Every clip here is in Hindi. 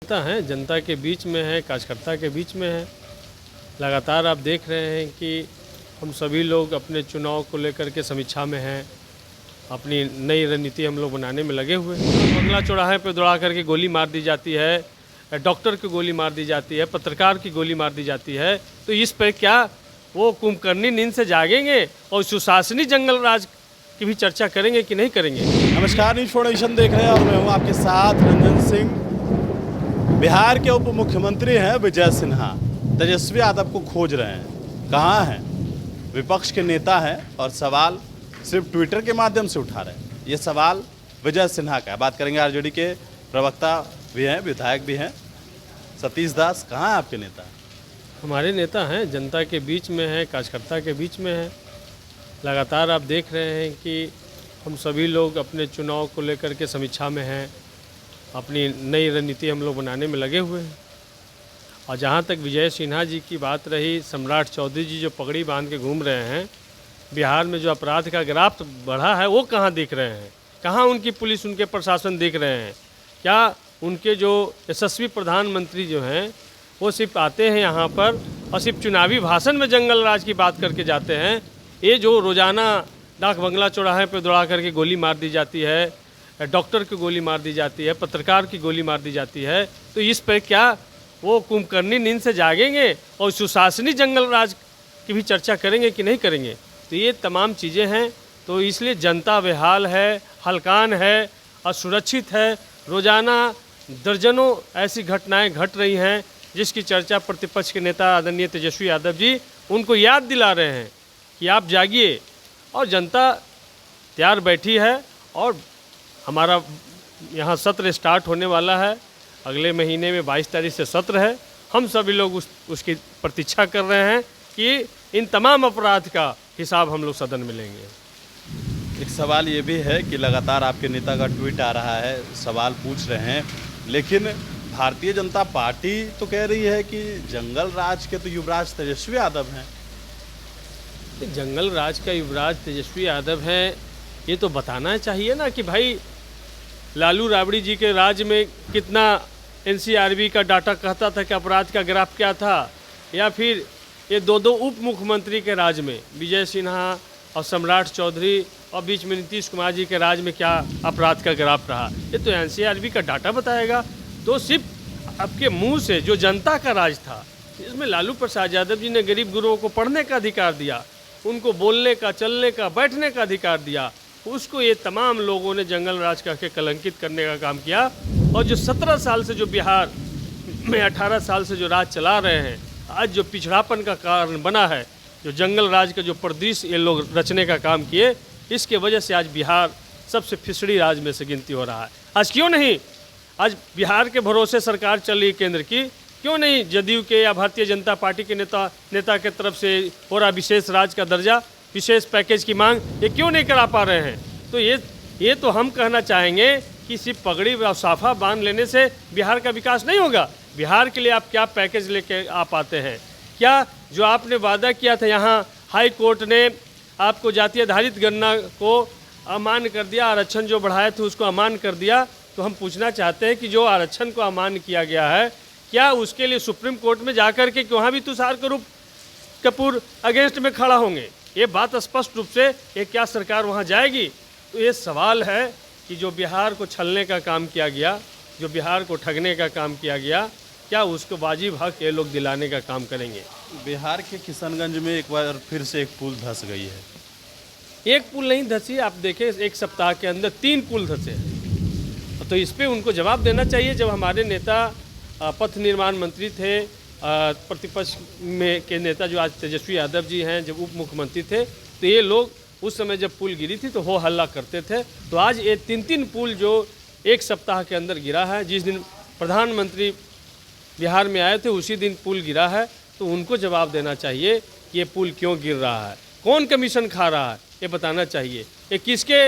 नेता हैं, जनता के बीच में है, कार्यकर्ता के बीच में है। लगातार आप देख रहे हैं कि हम सभी लोग अपने चुनाव को लेकर के समीक्षा में हैं, अपनी नई रणनीति हम लोग बनाने में लगे हुए हैं। बंगला चौराहे पर दौड़ा करके गोली मार दी जाती है, डॉक्टर की गोली मार दी जाती है, पत्रकार की गोली मार दी जाती है, तो इस पर क्या वो कुंभकर्णी नींद से जागेंगे और सुशासनी जंगल राज की भी चर्चा करेंगे कि नहीं करेंगे? नमस्कार, न्यूज फाउंडेशन देख रहे हैं और मैं हूं आपके साथ रंजन सिंह। बिहार के उप मुख्यमंत्री हैं विजय सिन्हा, तेजस्वी यादव को खोज रहे हैं। कहाँ हैं? विपक्ष के नेता हैं और सवाल सिर्फ ट्विटर के माध्यम से उठा रहे हैं। ये सवाल विजय सिन्हा का है। बात करेंगे आरजेडी के प्रवक्ता भी हैं, विधायक भी हैं, सतीश दास। कहाँ हैं आपके नेता? हमारे नेता हैं, जनता के बीच में है, कार्यकर्ता के बीच में है। लगातार आप देख रहे हैं कि हम सभी लोग अपने चुनाव को लेकर के समीक्षा में हैं, अपनी नई रणनीति हम लोग बनाने में लगे हुए हैं। और जहाँ तक विजय सिन्हा जी की बात रही, सम्राट चौधरी जी जो पगड़ी बांध के घूम रहे हैं, बिहार में जो अपराध का ग्राफ बढ़ा है वो कहाँ दिख रहे हैं? कहाँ उनकी पुलिस, उनके प्रशासन दिख रहे हैं? क्या उनके जो यशस्वी प्रधानमंत्री जो हैं वो सिर्फ आते हैं यहाँ पर और सिर्फ चुनावी भाषण में जंगल राज की बात करके जाते हैं? ये जो रोज़ाना डाक बंगला चौराहे पर दौड़ा करके गोली मार दी जाती है, डॉक्टर की गोली मार दी जाती है, पत्रकार की गोली मार दी जाती है, तो इस पर क्या वो कुंभकर्णी नींद से जागेंगे और सुशासनी जंगल राज की भी चर्चा करेंगे कि नहीं करेंगे? तो ये तमाम चीज़ें हैं। तो इसलिए जनता बेहाल है, हलकान है, असुरक्षित है। रोज़ाना दर्जनों ऐसी घटनाएं घट रही हैं जिसकी चर्चा प्रतिपक्ष के नेता आदरणीय तेजस्वी यादव जी उनको याद दिला रहे हैं कि आप जागिए। और जनता तैयार बैठी है और हमारा यहाँ सत्र स्टार्ट होने वाला है। अगले महीने में 22 तारीख से सत्र है। हम सभी लोग उसकी प्रतीक्षा कर रहे हैं कि इन तमाम अपराध का हिसाब हम लोग सदन में लेंगे। एक सवाल ये भी है कि लगातार आपके नेता का ट्वीट आ रहा है, सवाल पूछ रहे हैं, लेकिन भारतीय जनता पार्टी तो कह रही है कि जंगल राज के तो युवराज तेजस्वी यादव हैं। जंगल राज का युवराज तेजस्वी यादव हैं, ये तो बताना चाहिए ना कि भाई लालू राबड़ी जी के राज में कितना एनसीआरबी का डाटा कहता था कि अपराध का ग्राफ क्या था, या फिर ये दो उप मुख्यमंत्री के राज में विजय सिन्हा और सम्राट चौधरी और बीच में नीतीश कुमार जी के राज में क्या अपराध का ग्राफ रहा, ये तो एनसीआरबी का डाटा बताएगा। तो सिर्फ आपके मुंह से जो जनता का राज था, इसमें लालू प्रसाद यादव जी ने गरीब गुरुओं को पढ़ने का अधिकार दिया, उनको बोलने का, चलने का, बैठने का अधिकार दिया, उसको ये तमाम लोगों ने जंगल राज कह के कलंकित करने का काम किया। और जो 17 साल से जो बिहार में 18 साल से जो राज चला रहे हैं, आज जो पिछड़ापन का कारण बना है, जो जंगल राज का जो परिदृश्य ये लोग रचने का काम किए, इसके वजह से आज बिहार सबसे फिसड़ी राज में से गिनती हो रहा है। आज क्यों नहीं, आज बिहार के भरोसे सरकार चल रही केंद्र की, क्यों नहीं जदयू के या भारतीय जनता पार्टी के नेता के तरफ से हो रहा विशेष राज का दर्जा, विशेष पैकेज की मांग, ये क्यों नहीं करा पा रहे हैं? तो ये तो हम कहना चाहेंगे कि सिर्फ पगड़ी और साफा बांध लेने से बिहार का विकास नहीं होगा। बिहार के लिए आप क्या पैकेज लेके आप आते हैं? क्या जो आपने वादा किया था, यहाँ हाई कोर्ट ने आपको जाति आधारित गणना को अमान्य कर दिया, आरक्षण जो बढ़ाए थे उसको अमान्य कर दिया। तो हम पूछना चाहते हैं कि जो आरक्षण को अमान्य किया गया है, क्या उसके लिए सुप्रीम कोर्ट में जाकर के वहाँ भी तुषार कपूर अगेंस्ट में खड़ा होंगे? ये बात स्पष्ट रूप से ये क्या सरकार वहाँ जाएगी? तो ये सवाल है कि जो बिहार को छलने का काम किया गया, जो बिहार को ठगने का काम किया गया, क्या उसको वाजिब हक ये लोग दिलाने का काम करेंगे? बिहार के किशनगंज में एक बार फिर से एक पुल धंस गई है। एक पुल नहीं धंसी, आप देखें एक सप्ताह के अंदर 3 पुल धंसे हैं। तो इस पर उनको जवाब देना चाहिए। जब हमारे नेता पथ निर्माण मंत्री थे, प्रतिपक्ष में के नेता जो आज तेजस्वी यादव जी हैं, जब उप मुख्यमंत्री थे, तो ये लोग उस समय जब पुल गिरी थी तो हो हल्ला करते थे। तो आज ये 3 पुल जो एक सप्ताह के अंदर गिरा है, जिस दिन प्रधानमंत्री बिहार में आए थे उसी दिन पुल गिरा है, तो उनको जवाब देना चाहिए कि ये पुल क्यों गिर रहा है, कौन कमीशन खा रहा है, ये बताना चाहिए। ये किसके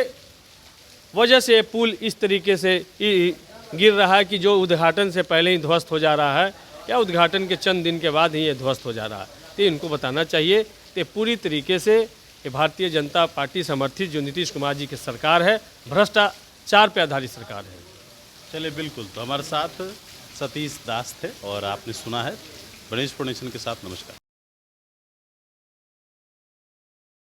वजह से ये पुल इस तरीके से गिर रहा है कि जो उद्घाटन से पहले ही ध्वस्त हो जा रहा है, या उद्घाटन के चंद दिन के बाद ही ये ध्वस्त हो जा रहा है। तो इनको बताना चाहिए। तो पूरी तरीके से ये भारतीय जनता पार्टी समर्थित जो नीतीश कुमार जी की सरकार है, भ्रष्टाचार पर आधारित सरकार है। चलिए, बिल्कुल। तो हमारे साथ सतीश दास थे और आपने सुना है। गणेश प्रोडक्शन के साथ नमस्कार।